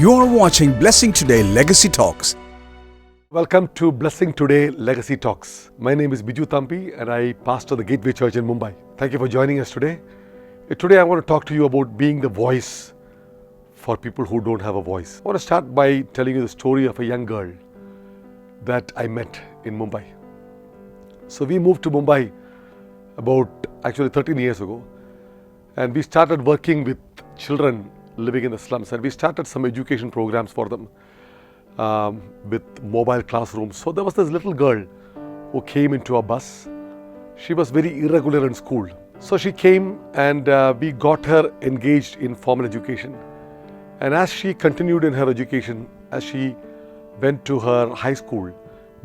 You're watching Blessing Today Legacy Talks. Welcome to Blessing Today Legacy Talks. My name is Ps.Biju Thampy and I pastor the Gateway Church in Mumbai. Thank you for joining us today. Today I want to talk to you about being the voice for people who don't have a voice. I want to start by telling you the story of a young girl that I met in Mumbai. So we moved to Mumbai about 13 years ago, and we started working with children living in the slums, and we started some education programs for them with mobile classrooms. So there was this little girl who came into our bus. She was very irregular in school. So she came and we got her engaged in formal education. And as she continued in her education, as she went to her high school,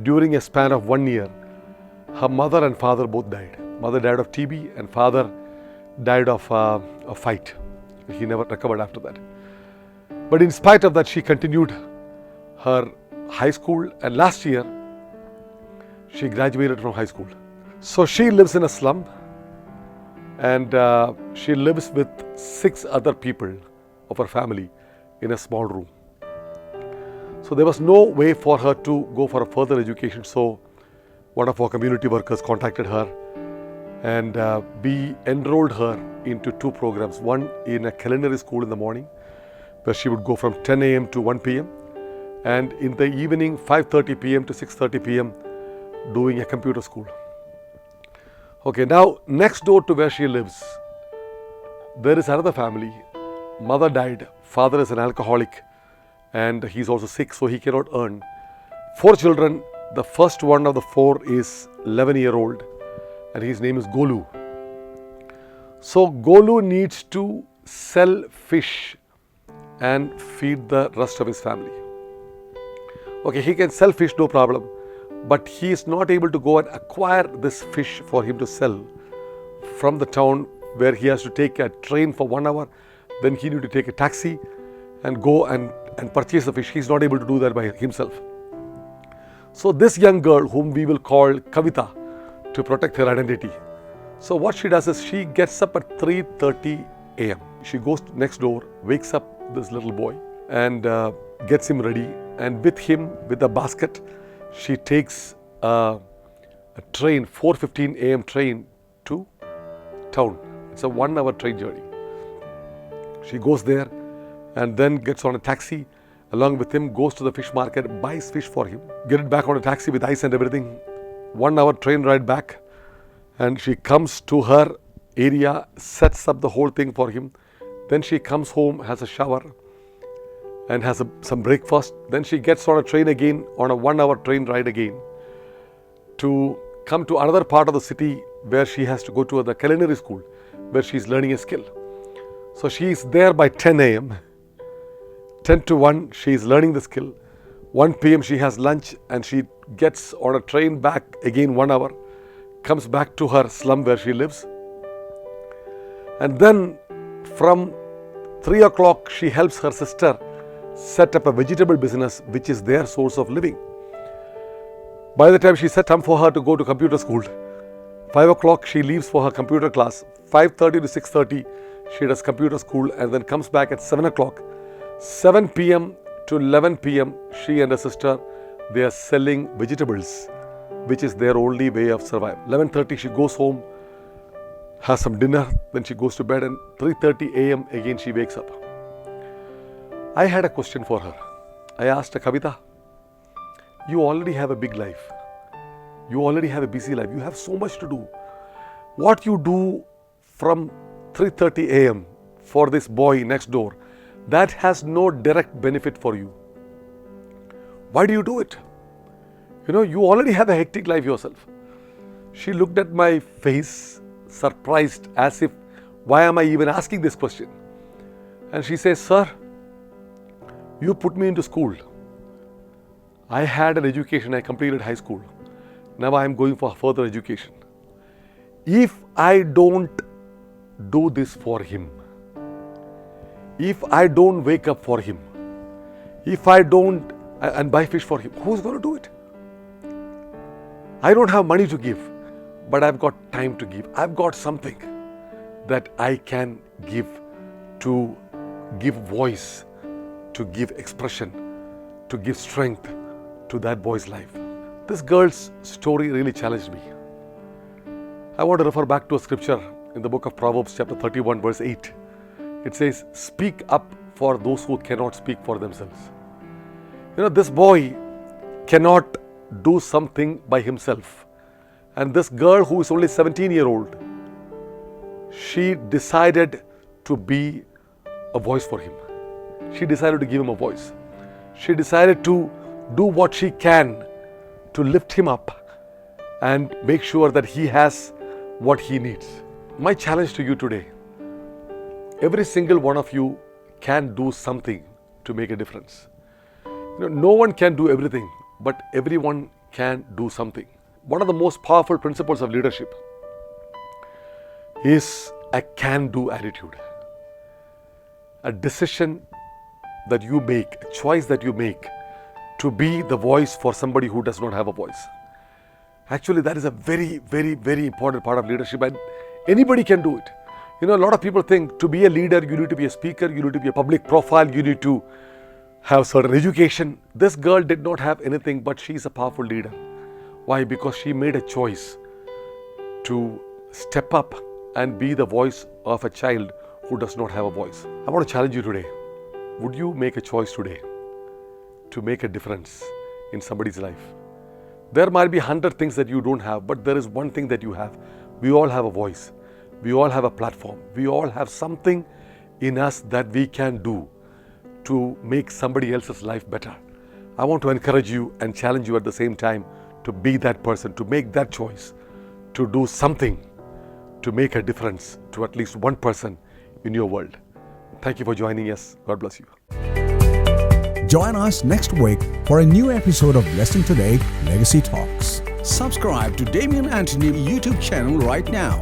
during a span of 1 year, her mother and father both died. Mother died of TB and father died of a fight. He never recovered after that. But in spite of that, she continued her high school, and last year she graduated from high school. So she lives in a slum, and she lives with 6 other people of her family in a small room. So there was no way for her to go for a further education. So one of our community workers contacted her, and we enrolled her into 2 programs. One in a culinary school in the morning, where she would go from 10 a.m. to 1 p.m. and in the evening 5:30 p.m. to 6:30 p.m. doing a computer school. Okay, now next door to where she lives, there is another family. Mother died, father is an alcoholic, and he's also sick, so he cannot earn. 4 children. The first one of the 4 is 11-year-old, and his name is Golu. So Golu needs to sell fish and feed the rest of his family. Okay, he can sell fish, no problem, but he is not able to go and acquire this fish for him to sell from the town, where he has to take a train for 1 hour, then he needs to take a taxi and go and purchase the fish. He's not able to do that by himself. So this young girl, whom we will call Kavita to protect her identity, so what she does is she gets up at 3:30 a.m. She goes next door, wakes up this little boy and gets him ready, and with him, with a basket, she takes a train, 4:15 a.m. train to town. It's a 1-hour train journey. She goes there and then gets on a taxi along with him, goes to the fish market, buys fish for him, get it back on a taxi with ice and everything, 1-hour train ride back, and she comes to her area, sets up the whole thing for him. Then she comes home, has a shower and has some breakfast. Then she gets on a train again, on a 1-hour train ride again, to come to another part of the city where she has to go to the culinary school, where she's learning a skill. So she is there by 10 a.m. 10 to 1, she is learning the skill. 1 p.m. she has lunch, and she gets on a train back again 1 hour, comes back to her slum where she lives. And then from 3 o'clock, she helps her sister set up a vegetable business, which is their source of living. By the time she set time for her to go to computer school, 5 o'clock she leaves for her computer class. 5:30 to 6:30 she does computer school, and then comes back at 7 o'clock. 7 p.m. to 11 p.m. she and her sister, they are selling vegetables, which is their only way of survival. 11:30 she goes home, has some dinner, then she goes to bed, and 3:30 a.m. again she wakes up. I had a question for her. I asked her, Kavita, you already have a big life. You already have a busy life. You have so much to do. What you do from 3:30 a.m. for this boy next door, that has no direct benefit for you. Why do you do it? You already have a hectic life yourself. She looked at my face, surprised, as if, why am I even asking this question? And she says, sir, you put me into school. I had an education, I completed high school. Now I am going for further education. If I don't do this for him, if I don't wake up for him, if I don't and buy fish for him, who's going to do it? I don't have money to give, but I've got time to give. I've got something that I can give to give voice to give expression, to give strength to that boy's life. This girl's story really challenged me. I want to refer back to a scripture in the book of Proverbs chapter 31 verse 8. It says, "Speak up for those who cannot speak for themselves." This boy cannot do something by himself. And this girl, who is only 17-year-old, she decided to be a voice for him. She decided to give him a voice. She decided to do what she can to lift him up and make sure that he has what he needs. My challenge to you today, every single one of you can do something to make a difference. No one can do everything, but everyone can do something. One of the most powerful principles of leadership is a can-do attitude. A decision that you make, a choice that you make to be the voice for somebody who does not have a voice. Actually, that is a very, very, very important part of leadership, and anybody can do it. A lot of people think to be a leader, you need to be a speaker, you need to be a public profile, you need to have certain education. This girl did not have anything, but she's a powerful leader. Why? Because she made a choice to step up and be the voice of a child who does not have a voice. I want to challenge you today. Would you make a choice today to make a difference in somebody's life? There might be 100 things that you don't have, but there is one thing that you have. We all have a voice. We all have a platform. We all have something in us that we can do to make somebody else's life better. I want to encourage you and challenge you at the same time to be that person, to make that choice, to do something to make a difference to at least one person in your world. Thank you for joining us. God bless you. Join us next week for a new episode of Blessing Today Legacy Talks. Subscribe to Damien Antony YouTube channel right now.